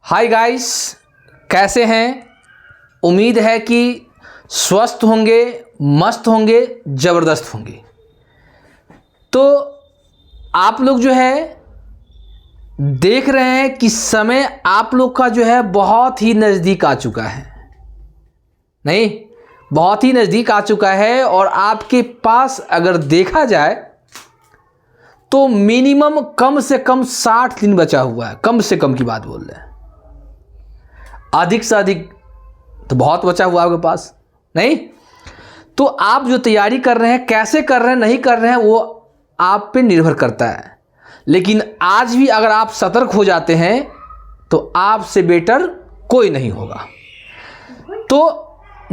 Hi guys, कैसे हैं? उम्मीद है कि स्वस्थ होंगे, मस्त होंगे, ज़बरदस्त होंगे। तो आप लोग जो है देख रहे हैं कि समय आप लोग का जो है बहुत ही नज़दीक आ चुका है। नहीं, बहुत ही नज़दीक आ चुका है और आपके पास अगर देखा जाए तो मिनिमम कम से कम 60 दिन बचा हुआ है। कम से कम की बात बोल रहे हैं, अधिक से अधिक तो बहुत बचा हुआ है आपके पास। नहीं तो आप जो तैयारी कर रहे हैं, कैसे कर रहे हैं, नहीं कर रहे हैं, वो आप पे निर्भर करता है। लेकिन आज भी अगर आप सतर्क हो जाते हैं तो आपसे बेटर कोई नहीं होगा। तो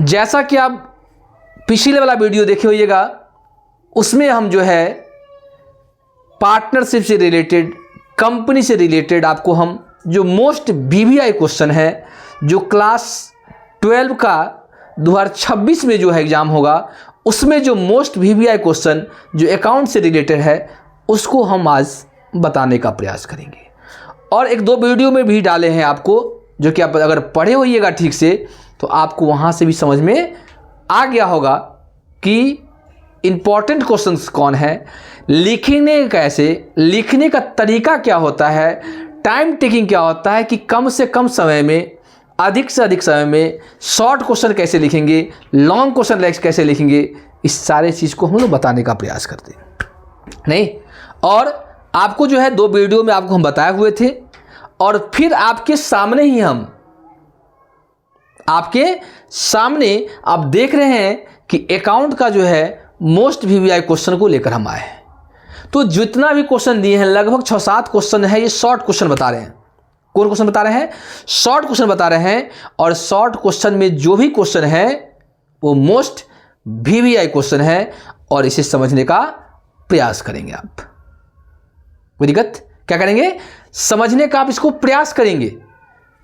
जैसा कि आप पिछले वाला वीडियो देखे होइएगा, उसमें हम जो है पार्टनरशिप से रिलेटेड, कंपनी से रिलेटेड आपको हम जो मोस्ट बीवीआई क्वेश्चन है, जो क्लास 12 का 2026 में जो है एग्ज़ाम होगा, उसमें जो मोस्ट बीवीआई क्वेश्चन जो अकाउंट से रिलेटेड है, उसको हम आज बताने का प्रयास करेंगे। और एक दो वीडियो में भी डाले हैं आपको, जो कि आप अगर पढ़े होइएगा ठीक से तो आपको वहाँ से भी समझ में आ गया होगा कि इम्पॉर्टेंट क्वेश्चंस कौन है, लिखने कैसे, लिखने का तरीका क्या होता है, टाइम टेकिंग क्या होता है, कि कम से कम समय में, अधिक से अधिक समय में शॉर्ट क्वेश्चन कैसे लिखेंगे, लॉन्ग क्वेश्चन कैसे लिखेंगे, इस सारे चीज़ को हम लोग बताने का प्रयास करते हैं। नहीं, और आपको जो है दो वीडियो में आपको हम बताए हुए थे, और फिर आपके सामने ही हम आपके सामने आप देख रहे हैं कि अकाउंट का जो है मोस्ट वीवीआई क्वेश्चन को लेकर हम आए हैं। तो जितना भी क्वेश्चन दिए हैं, लगभग 6-7 क्वेश्चन है, ये शॉर्ट क्वेश्चन बता रहे हैं। कौन क्वेश्चन बता रहे हैं? शॉर्ट क्वेश्चन बता रहे हैं। और शॉर्ट क्वेश्चन में जो भी क्वेश्चन है वो मोस्ट वीवीआई क्वेश्चन है, और इसे समझने का प्रयास करेंगे आप। कोई दिक्कत? क्या करेंगे? समझने का आप इसको प्रयास करेंगे,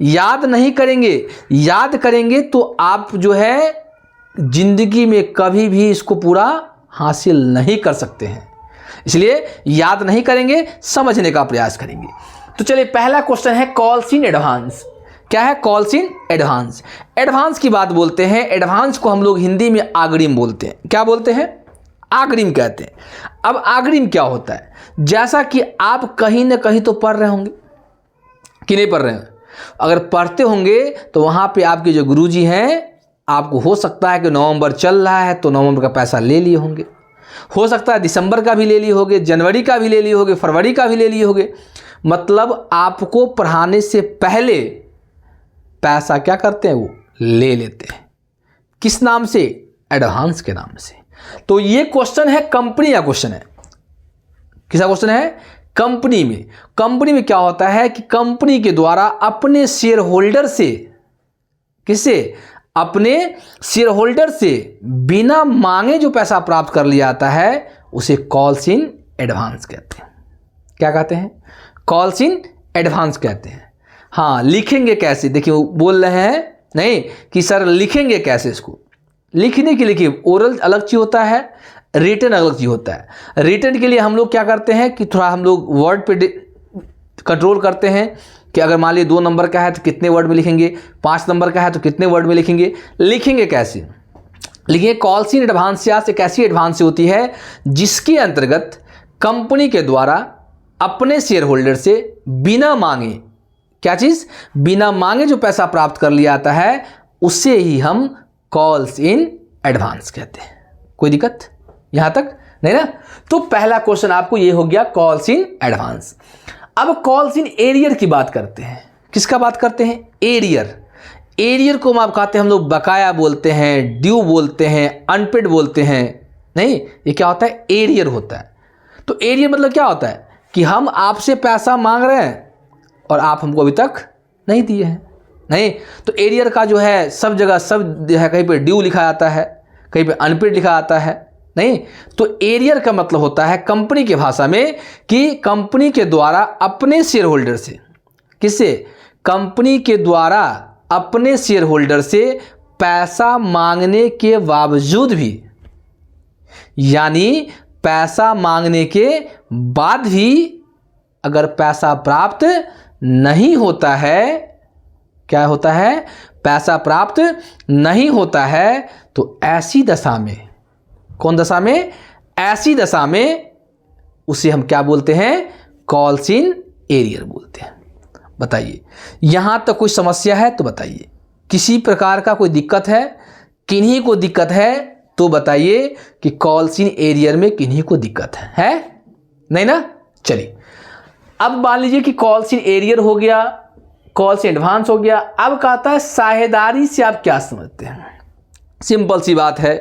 याद नहीं करेंगे। याद करेंगे तो आप जो है जिंदगी में कभी भी इसको पूरा हासिल नहीं कर सकते हैं। इसलिए याद नहीं करेंगे, समझने का प्रयास करेंगे। तो चलिए, पहला क्वेश्चन है कॉल्स इन एडवांस। क्या है? Calls in advance. एडवांस की बात बोलते हैं। एडवांस को हम लोग हिंदी में अग्रिम बोलते हैं। क्या बोलते हैं? अग्रिम कहते हैं। अब अग्रिम क्या होता है? जैसा कि आप कहीं ना कहीं तो पढ़ रहे होंगे कि नहीं पढ़ रहे हैं। अगर पढ़ते होंगे तो वहाँ पे आपके जो गुरुजी हैं, आपको हो सकता है कि नवंबर चल रहा है तो नवंबर का पैसा ले लिए होंगे, हो सकता है दिसंबर का भी ले लिए होंगे, जनवरी का भी ले लिए होंगे, फरवरी का भी ले लिए होंगे। मतलब आपको पढ़ाने से पहले पैसा क्या करते हैं? वो ले लेते हैं। किस नाम से? एडवांस के नाम से। तो ये क्वेश्चन है कंपनी का क्वेश्चन है। किसका क्वेश्चन है? कंपनी में। कंपनी में क्या होता है कि कंपनी के द्वारा अपने शेयर होल्डर से, किससे? अपने शेयर होल्डर से बिना मांगे जो पैसा प्राप्त कर लिया जाता है, उसे कॉल्स इन एडवांस कहते हैं। क्या कहते हैं? कॉल्स इन एडवांस कहते हैं। हाँ, लिखेंगे कैसे? देखिए, वो बोल रहे हैं नहीं कि सर लिखेंगे कैसे। इसको लिखने के लिए ओरल अलग चीज होता है, रिटन अलग चीज होता है। रिटन के लिए हम लोग क्या करते हैं कि थोड़ा हम लोग वर्ड पे कंट्रोल करते हैं कि अगर मान लीजिए 2 नंबर का है तो कितने वर्ड में लिखेंगे, 5 नंबर का है तो कितने वर्ड में लिखेंगे। लिखेंगे कैसे? लिखिए, कॉल्स इन एडवांस एक ऐसी एडवांस होती है जिसके अंतर्गत कंपनी के द्वारा अपने शेयर होल्डर से बिना मांगे, क्या चीज? बिना मांगे जो पैसा प्राप्त कर लिया जाता है, उसे ही हम कॉल्स इन एडवांस कहते हैं। कोई दिक्कत यहां तक नहीं ना? तो पहला क्वेश्चन आपको ये हो गया, कॉल्स इन एडवांस। अब कॉल्स इन एरियर की बात करते हैं। किसका बात करते हैं? एरियर। एरियर को आप कहते हैं, हम लोग बकाया बोलते हैं, ड्यू बोलते हैं, अनपेड बोलते हैं। नहीं, ये क्या होता है? एरियर होता है। तो एरियर मतलब क्या होता है कि हम आपसे पैसा मांग रहे हैं और आप हमको अभी तक नहीं दिए हैं। नहीं, तो एरियर का जो है सब जगह, सब जो है, कहीं पे ड्यू लिखा जाता है, कहीं पे अनपेड लिखा जाता है। नहीं, तो एरियर का मतलब होता है कंपनी की भाषा में कि कंपनी के द्वारा अपने शेयर होल्डर से, किससे? कंपनी के द्वारा अपने शेयर होल्डर से पैसा मांगने के बावजूद भी, यानी पैसा मांगने के बाद भी अगर पैसा प्राप्त नहीं होता है क्या होता है, पैसा प्राप्त नहीं होता है, तो ऐसी दशा में, कौन दशा में, ऐसी दशा में उसे हम क्या बोलते हैं, कॉल्स इन एरियर बोलते हैं। बताइए यहां तक कोई समस्या है तो बताइए, किसी प्रकार का कोई दिक्कत है, किन्हीं को दिक्कत है तो बताइए कि कॉल्स इन एरियर में किन्हीं को दिक्कत है नहीं ना। चलिए अब मान लीजिए कि कॉल्स इन एरियर हो गया, कॉल्स एडवांस हो गया। अब कहता है साझेदारी से आप क्या समझते हैं। सिंपल सी बात है,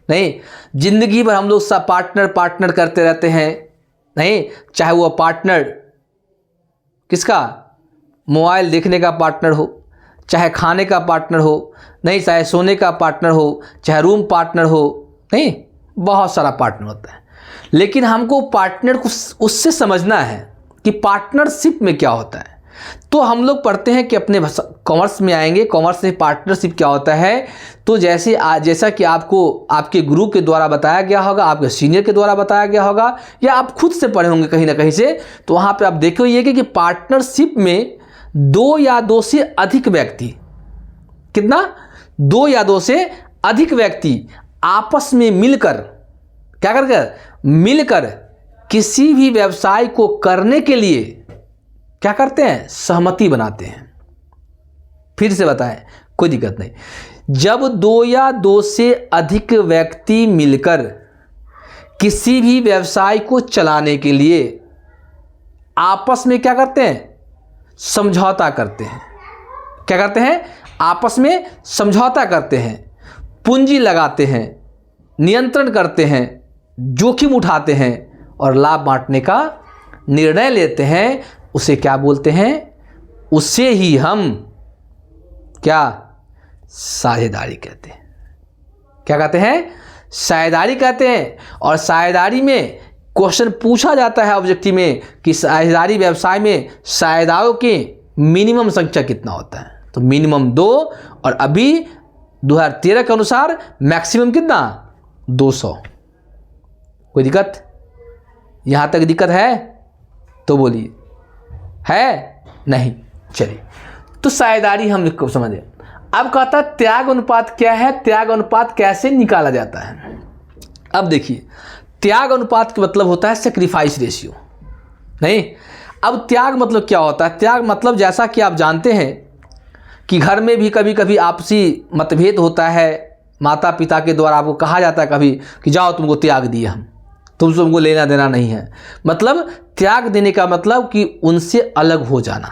नहीं जिंदगी भर हम लोग सब पार्टनर करते रहते हैं, नहीं चाहे वो पार्टनर किसका, मोबाइल देखने का पार्टनर हो, चाहे खाने का पार्टनर हो, नहीं चाहे सोने का पार्टनर हो, चाहे रूम पार्टनर हो, नहीं बहुत सारा पार्टनर होता है। लेकिन हमको पार्टनर को उससे समझना है कि पार्टनरशिप में क्या होता है। तो हम लोग पढ़ते हैं कि अपने कॉमर्स में आएंगे, कॉमर्स में पार्टनरशिप क्या होता है। तो जैसा कि आपको आपके गुरु के द्वारा बताया गया होगा, आपके सीनियर के द्वारा बताया गया होगा, या आप खुद से पढ़े होंगे कहीं ना कहीं से, तो वहाँ पे आप देखिए कि पार्टनरशिप में 2 या 2 से अधिक व्यक्ति, कितना, 2 या 2 से अधिक व्यक्ति आपस में मिलकर क्या कर मिलकर किसी भी व्यवसाय को करने के लिए क्या करते हैं, सहमति बनाते हैं। फिर से बताएं, कोई दिक्कत नहीं। जब 2 या 2 से अधिक व्यक्ति मिलकर किसी भी व्यवसाय को चलाने के लिए आपस में क्या करते हैं, समझौता करते हैं। क्या करते हैं, आपस में समझौता करते हैं, पूंजी लगाते हैं, नियंत्रण करते हैं, जोखिम उठाते हैं और लाभ बांटने का निर्णय लेते हैं। उसे क्या बोलते हैं, उसे ही हम क्या, साझेदारी कहते हैं। क्या कहते हैं, साझेदारी कहते हैं। और साझेदारी में क्वेश्चन पूछा जाता है ऑब्जेक्टिव में कि साझेदारी व्यवसाय में साझेदारों की मिनिमम संख्या कितना होता है। तो मिनिमम 2 और अभी 2013 के अनुसार मैक्सिमम कितना, 200। कोई दिक्कत, यहां तक दिक्कत है तो बोलिए, है नहीं। चलिए तो साझेदारी हम समझे। अब कहता है त्याग अनुपात क्या है, त्याग अनुपात कैसे निकाला जाता है। अब देखिए त्याग अनुपात का मतलब होता है सेक्रीफाइस रेशियो। नहीं, अब त्याग मतलब क्या होता है, त्याग मतलब जैसा कि आप जानते हैं कि घर में भी कभी कभी आपसी मतभेद होता है, माता पिता के द्वारा आपको कहा जाता है कभी कि जाओ तुमको त्याग दिए हम, तुमको लेना देना नहीं है। मतलब त्याग देने का मतलब कि उनसे अलग हो जाना।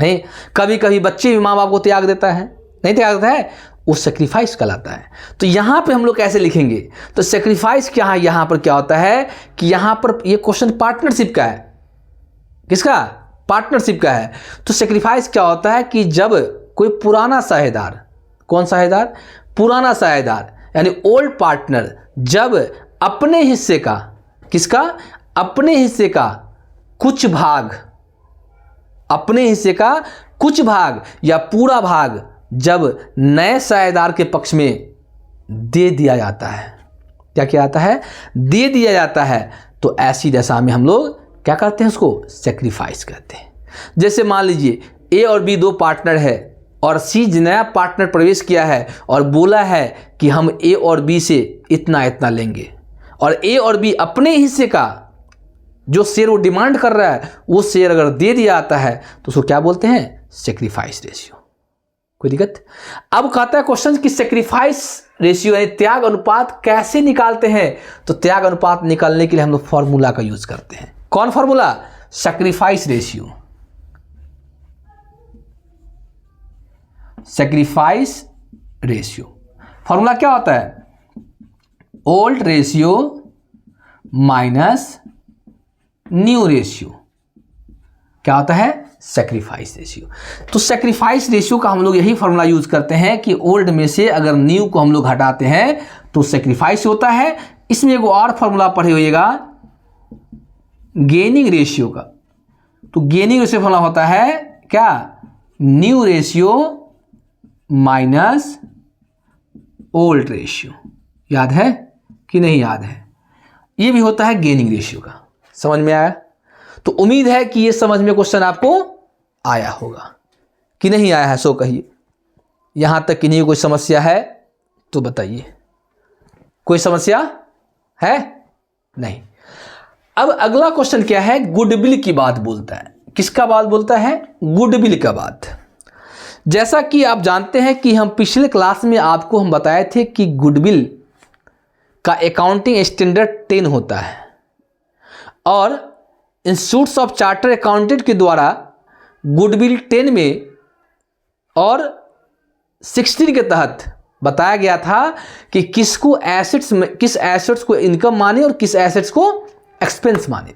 नहीं, कभी कभी बच्चे भी माँ बाप को त्याग देता है, नहीं त्याग देता है, वो सेक्रीफाइस कहलाता है। तो यहाँ पे हम लोग कैसे लिखेंगे, तो सेक्रीफाइस क्या है, यहाँ पर क्या होता है कि यहाँ पर ये क्वेश्चन पार्टनरशिप का है। किसका, पार्टनरशिप का है। तो सेक्रीफाइस क्या होता है कि जब कोई पुराना साझेदार, कौन साझेदार, पुराना साझेदार यानी ओल्ड पार्टनर, जब अपने हिस्से का, किसका, अपने हिस्से का कुछ भाग, अपने हिस्से का कुछ भाग या पूरा भाग जब नए साझेदार के पक्ष में दे दिया जाता है, क्या किया जाता है, दे दिया जाता है, तो ऐसी दशा में हम लोग क्या करते हैं, उसको सेक्रीफाइस कहते हैं। जैसे मान लीजिए ए और बी 2 पार्टनर है और सी नया पार्टनर प्रवेश किया है और बोला है कि हम ए और बी से इतना इतना लेंगे, और ए और बी अपने हिस्से का जो शेयर वो डिमांड कर रहा है वो शेयर अगर दे दिया जाता है तो उसको क्या बोलते हैं, सेक्रीफाइस रेशियो। कोई दिक्कत। अब कहता है क्वेश्चन कि सेक्रीफाइस रेशियो यानी त्याग अनुपात कैसे निकालते हैं। तो त्याग अनुपात निकालने के लिए हम लोग फॉर्मूला का यूज करते हैं। कौन formula, sacrifice ratio. Sacrifice ratio formula क्या होता है, old ratio minus new ratio, क्या होता है, सेक्रीफाइस रेशियो। तो सेक्रीफाइस रेशियो का हम लोग यही फॉर्मूला यूज करते हैं कि ओल्ड में से अगर न्यू को हम लोग हटाते हैं तो सेक्रीफाइस होता है। इसमें एक और फॉर्मूला पढ़े होइएगा गेनिंग रेशियो का। तो गेनिंग रेशियो फॉर्मूला होता है क्या, new ratio minus old ratio. याद है कि नहीं याद है, ये भी होता है गेनिंग रेशियो का। समझ में आया। तो उम्मीद है कि ये समझ में क्वेश्चन आपको आया होगा। कि नहीं आया है, सो कहिए। यहाँ तक कि नहीं कोई समस्या है तो बताइए, कोई समस्या है? नहीं। अब अगला क्वेश्चन क्या है, गुडविल की बात बोलता है। किसका बात बोलता है? गुडविल का बात। जैसा कि आप जानते हैं कि हम पिछले क्लास में आपको हम बताए थे कि गुडविल का अकाउंटिंग स्टैंडर्ड 10 होता है और इंस्टीट्यूट ऑफ चार्टर अकाउंटेंट के द्वारा गुडविल 10 में और 16 के तहत बताया गया था कि किसको एसेट्स में, किस एसेट्स को इनकम माने और किस एसेट्स को एक्सपेंस माने।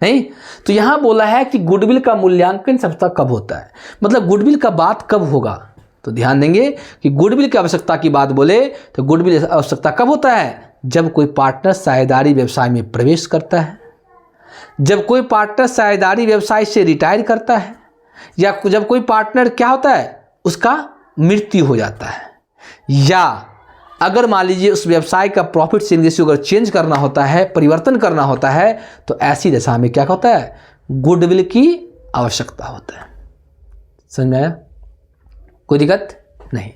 नहीं, तो यहां बोला है कि गुडविल का मूल्यांकन सबसे कब होता है, मतलब गुडविल का बात कब होगा। तो ध्यान देंगे कि गुडविल की आवश्यकता की बात बोले तो गुडविल आवश्यकता कब होता है? जब कोई पार्टनर साझेदारी व्यवसाय में प्रवेश करता है, जब कोई पार्टनर साझेदारी व्यवसाय से रिटायर करता है, या जब कोई पार्टनर क्या होता है, उसका मृत्यु हो जाता है, या अगर मान लीजिए उस व्यवसाय का प्रॉफिट शेयरिंग रेशियो अगर चेंज करना होता है, परिवर्तन करना होता है, तो ऐसी दशा में क्या होता है? गुडविल की आवश्यकता होता है। समझ में आया? कोई दिक्कत नहीं।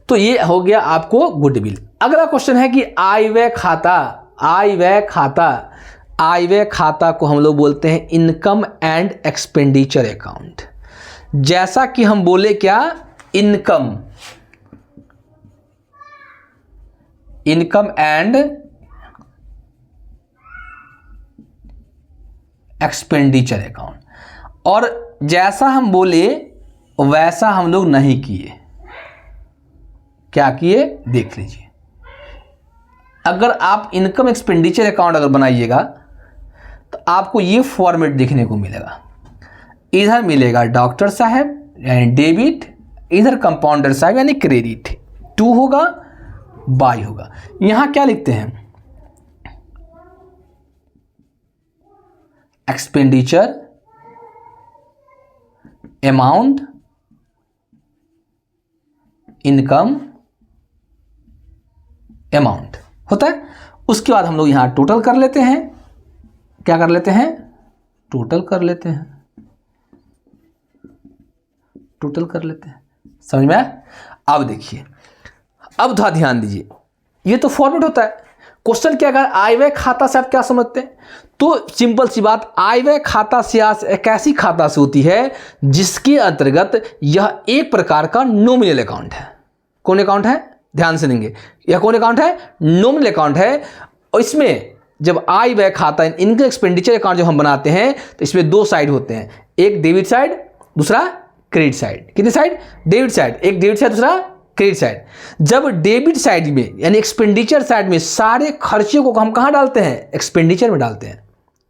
तो ये हो गया आपको गुडविल। अगला क्वेश्चन है कि आय व्यय खाता। आय व्यय खाता, आय व्यय खाता को हम लोग बोलते हैं इनकम एंड एक्सपेंडिचर अकाउंट। जैसा कि हम बोले क्या, income, income and expenditure account, और जैसा हम बोले वैसा हम लोग नहीं किए। क्या किए? देख लीजिए। अगर आप इनकम एक्सपेंडिचर अकाउंट अगर बनाइएगा तो आपको ये फॉर्मेट देखने को मिलेगा। इधर मिलेगा डॉक्टर साहब यानी डेबिट, इधर कंपाउंडर साहब यानी क्रेडिट, 2 होगा, बाई होगा। यहां क्या लिखते हैं? एक्सपेंडिचर अमाउंट, इनकम अमाउंट होता है। उसके बाद हम लोग यहां टोटल कर लेते हैं। क्या कर लेते हैं? टोटल कर लेते हैं, टोटल कर लेते हैं। समझ में आया? अब देखिए, अब थोड़ा ध्यान दीजिए, ये तो फॉर्मेट होता है। क्वेश्चन क्या कर, आय व्यय खाता से आप क्या समझते हैं? तो सिंपल सी बात, आय व्यय खाता से एक ऐसी खाता से होती है जिसके अंतर्गत यह एक प्रकार का नॉमिनल अकाउंट है। कौन अकाउंट है? ध्यान से देंगे, यह कौन अकाउंट है? नॉमिनल अकाउंट है। और इसमें जब आय व्यय खाता, इनकम एक्सपेंडिचर अकाउंट जब हम बनाते हैं तो इसमें 2 साइड होते हैं, एक डेबिट साइड, दूसरा क्रेडिट साइड। कितने साइड? डेबिट साइड, एक डेबिट साइड, दूसरा क्रेडिट साइड। जब डेबिट साइड में यानी एक्सपेंडिचर साइड में सारे खर्चे को हम कहां डालते हैं? एक्सपेंडिचर में डालते हैं।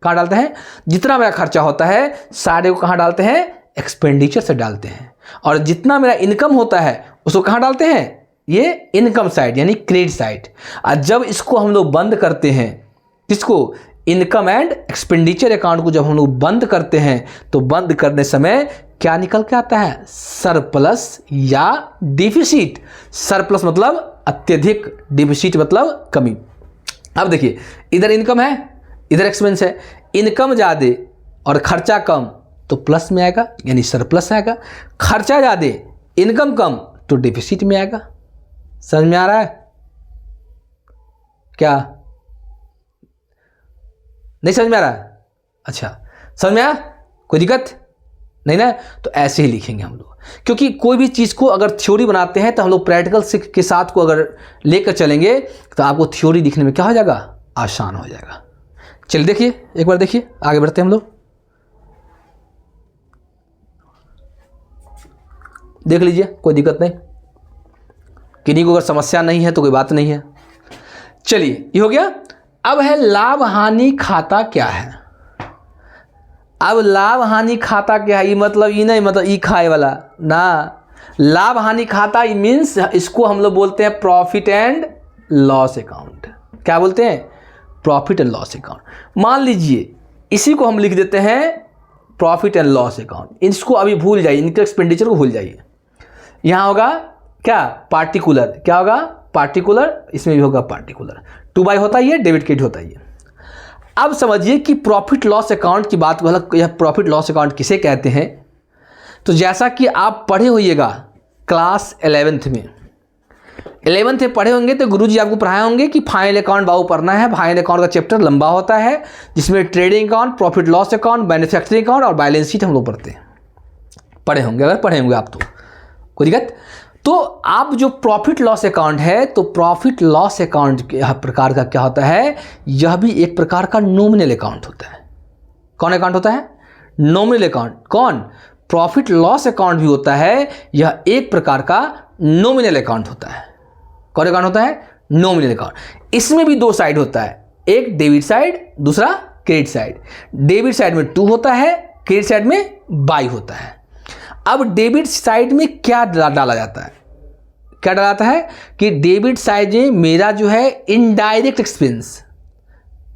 कहां डालते हैं? जितना मेरा खर्चा होता है सारे को कहां डालते हैं? एक्सपेंडिचर से डालते हैं। और जितना मेरा इनकम होता है उसको कहां डालते हैं? ये इनकम साइड यानी क्रेडिट साइड। और जब इसको हम लोग बंद करते हैं, किसको? इनकम एंड एक्सपेंडिचर अकाउंट को जब हम लोग बंद करते हैं तो बंद करने समय क्या निकल के आता है? सरप्लस या डिफिसिट। सरप्लस मतलब अत्यधिक, डिफिसिट मतलब कमी। अब देखिए, इधर इनकम है, इधर एक्सपेंस है। इनकम ज़्यादा और खर्चा कम तो प्लस में आएगा यानी सरप्लस आएगा। खर्चा ज़्यादा, इनकम कम तो डिफिसिट में आएगा। समझ में आ रहा है क्या? नहीं समझ में आ रहा है? अच्छा, समझ में आया? कोई दिक्कत नहीं ना? तो ऐसे ही लिखेंगे हम लोग, क्योंकि कोई भी चीज़ को अगर थ्योरी बनाते हैं तो हम लोग प्रैक्टिकल के साथ को अगर लेकर चलेंगे तो आपको थ्योरी दिखने में क्या हो जाएगा? आसान हो जाएगा। चलिए देखिए, एक बार देखिए, आगे बढ़ते हैं हम लोग। देख लीजिए, कोई दिक्कत नहीं, किन्हीं को अगर समस्या नहीं है तो कोई बात नहीं है। चलिए, ये हो गया। अब है लाभ हानि खाता क्या है। अब लाभ हानि खाता क्या है? ये मतलब ये नहीं मतलब ई खाए वाला ना। लाभ हानि खाता मीन्स इसको हम लोग बोलते हैं प्रॉफिट एंड लॉस अकाउंट। क्या बोलते हैं? Profit and loss account. मान लीजिए इसी को हम लिख देते हैं प्रॉफिट एंड लॉस अकाउंट। इसको अभी भूल जाइए, इनके एक्सपेंडिचर को भूल जाइए। यहाँ होगा क्या? पार्टिकुलर। क्या होगा? पार्टिकुलर। इसमें भी होगा पार्टिकुलर। 2/2 होता ही है, डेबिट क्रेडिट होता ही है। अब समझिए कि प्रॉफिट लॉस अकाउंट की बात, यह प्रॉफिट लॉस अकाउंट किसे कहते हैं? तो जैसा कि आप पढ़े होइएगा क्लास 11th में, 11th में पढ़े होंगे तो गुरुजी आपको पढ़ाए होंगे कि फाइनल अकाउंट बाबू पढ़ना है। फाइनल अकाउंट का चैप्टर लंबा होता है, जिसमें trading account, profit loss account, manufacturing account और बैलेंस शीट हम लोग पढ़ते हैं। पढ़े होंगे, अगर पढ़े होंगे आप तो कोई दिक्कत। तो आप जो प्रॉफिट लॉस अकाउंट है, तो प्रॉफिट लॉस अकाउंट के प्रकार का क्या होता है, यह भी एक प्रकार का नॉमिनल अकाउंट होता है। कौन अकाउंट होता है? Nominal account. कौन? प्रॉफिट लॉस अकाउंट भी होता है, यह एक प्रकार का नॉमिनल अकाउंट होता है। कौन अकाउंट होता है? Nominal account. इसमें भी दो साइड होता है, एक डेबिट साइड, दूसरा क्रेडिट साइड। डेबिट साइड में 2 होता है, क्रेडिट साइड में बाई होता है। अब डेबिट साइड में क्या डाला जाता है? क्या डाला जाता है कि डेबिट साइड में मेरा जो है इनडायरेक्ट एक्सपेंस।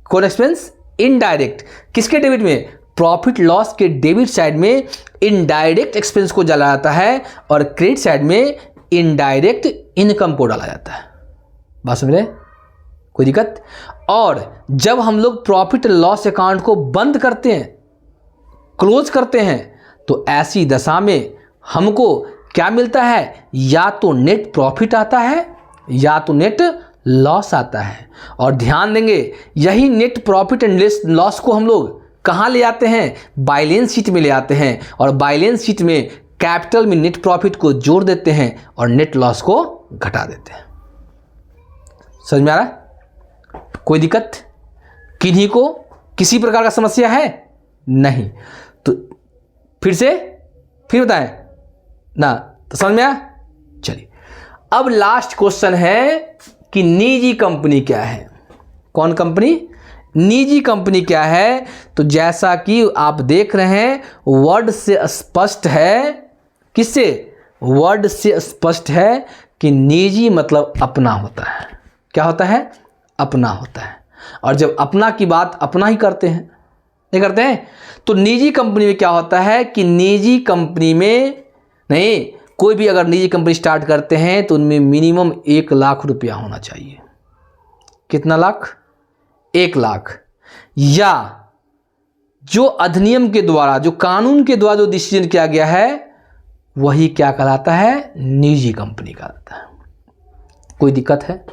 कौन एक्सपेंस? इनडायरेक्ट। किसके डेबिट में? प्रॉफिट लॉस के डेबिट साइड में इनडायरेक्ट एक्सपेंस को डाला जाता है और क्रेडिट साइड में इनडायरेक्ट इनकम को डाला जाता है। बात समझ रहे? कोई दिक्कत? और जब हम लोग प्रॉफिट लॉस अकाउंट को बंद करते हैं, क्लोज करते हैं, तो ऐसी दशा में हमको क्या मिलता है? या तो नेट प्रॉफिट आता है या तो नेट लॉस आता है। और ध्यान देंगे, यही नेट प्रॉफिट एंड लॉस को हम लोग कहाँ ले आते हैं? बैलेंस शीट में ले आते हैं। और बैलेंस शीट में कैपिटल में नेट प्रॉफिट को जोड़ देते हैं और नेट लॉस को घटा देते हैं। समझ में आ रहा है? कोई दिक्कत? किन्हीं को किसी प्रकार का समस्या है? नहीं। तो फिर बताएं ना, तो समझ में आया? चलिए, अब लास्ट क्वेश्चन है कि निजी कंपनी क्या है। कौन कंपनी? निजी कंपनी क्या है? तो जैसा कि आप देख रहे हैं, वर्ड से स्पष्ट है। किससे? वर्ड से स्पष्ट है कि निजी मतलब अपना होता है। क्या होता है? अपना होता है। और जब अपना की बात अपना ही करते हैं, नहीं करते हैं? तो निजी कंपनी में क्या होता है कि निजी कंपनी में नहीं, कोई भी अगर निजी कंपनी स्टार्ट करते हैं तो उनमें मिनिमम 1 लाख रुपया होना चाहिए। कितना लाख? 1 लाख। या जो अधिनियम के द्वारा, जो कानून के द्वारा जो डिसीजन किया गया है, वही क्या कहलाता है? निजी कंपनी कहलाता है। कोई दिक्कत है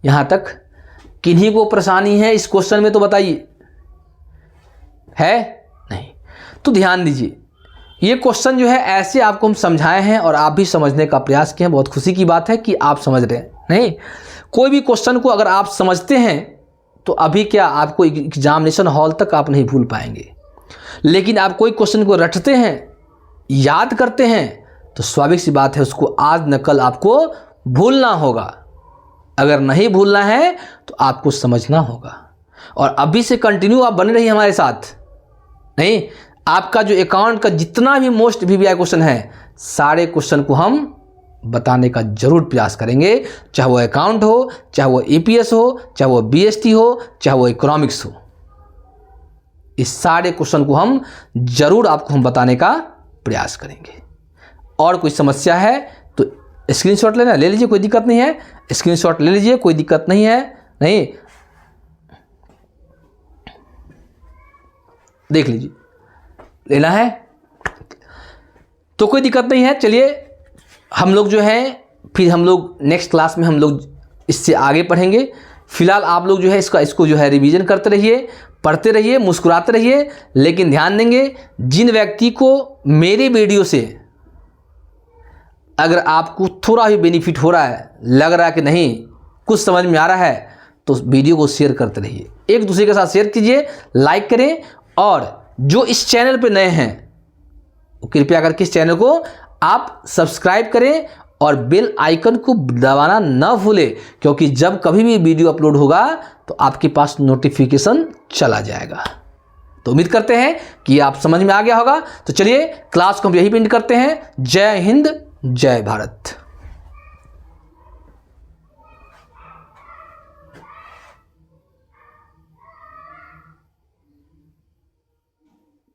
यहां तक? किन्हीं को परेशानी है इस क्वेश्चन में तो बताइए। है? नहीं। तो ध्यान दीजिए, ये क्वेश्चन जो है ऐसे आपको हम समझाए हैं और आप भी समझने का प्रयास किए हैं। बहुत खुशी की बात है कि आप समझ रहे हैं। नहीं, कोई भी क्वेश्चन को अगर आप समझते हैं तो अभी क्या आपको एग्जामिनेशन हॉल तक आप नहीं भूल पाएंगे। लेकिन आप कोई क्वेश्चन को रटते हैं, याद करते हैं, तो स्वाभाविक सी बात है उसको आज न कल आपको भूलना होगा। अगर नहीं भूलना है तो आपको समझना होगा। और अभी से कंटिन्यू आप बने रहिए हमारे साथ। नहीं, आपका जो अकाउंट का जितना भी मोस्ट वीवीआई क्वेश्चन है, सारे क्वेश्चन को हम बताने का जरूर प्रयास करेंगे। चाहे वो अकाउंट हो, चाहे वो ईपीएस हो, चाहे वो बीएसटी हो, चाहे वो इकोनॉमिक्स हो, इस सारे क्वेश्चन को हम जरूर आपको हम बताने का प्रयास करेंगे। और कोई समस्या है तो स्क्रीनशॉट लेना, ले लीजिए, कोई दिक्कत नहीं है। स्क्रीनशॉट ले लीजिए, कोई दिक्कत नहीं है। नहीं, देख लीजिए, लेना है तो कोई दिक्कत नहीं है। चलिए, हम लोग जो है फिर हम लोग नेक्स्ट क्लास में हम लोग इससे आगे पढ़ेंगे। फिलहाल आप लोग जो है इसको जो है रिवीजन करते रहिए, पढ़ते रहिए, मुस्कुराते रहिए। लेकिन ध्यान देंगे, जिन व्यक्ति को मेरे वीडियो से अगर आपको थोड़ा भी बेनिफिट हो रहा है, लग रहा है कि नहीं कुछ समझ में आ रहा है, तो वीडियो को शेयर करते रहिए, एक दूसरे के साथ शेयर कीजिए, लाइक करें। और जो इस चैनल पे नए हैं, कृपया करके इस चैनल को आप सब्सक्राइब करें और बेल आइकन को दबाना न भूलें, क्योंकि जब कभी भी वीडियो अपलोड होगा तो आपके पास नोटिफिकेशन चला जाएगा। तो उम्मीद करते हैं कि आप समझ में आ गया होगा। तो चलिए, क्लास को हम यही एंड करते हैं। जय हिंद, जय भारत।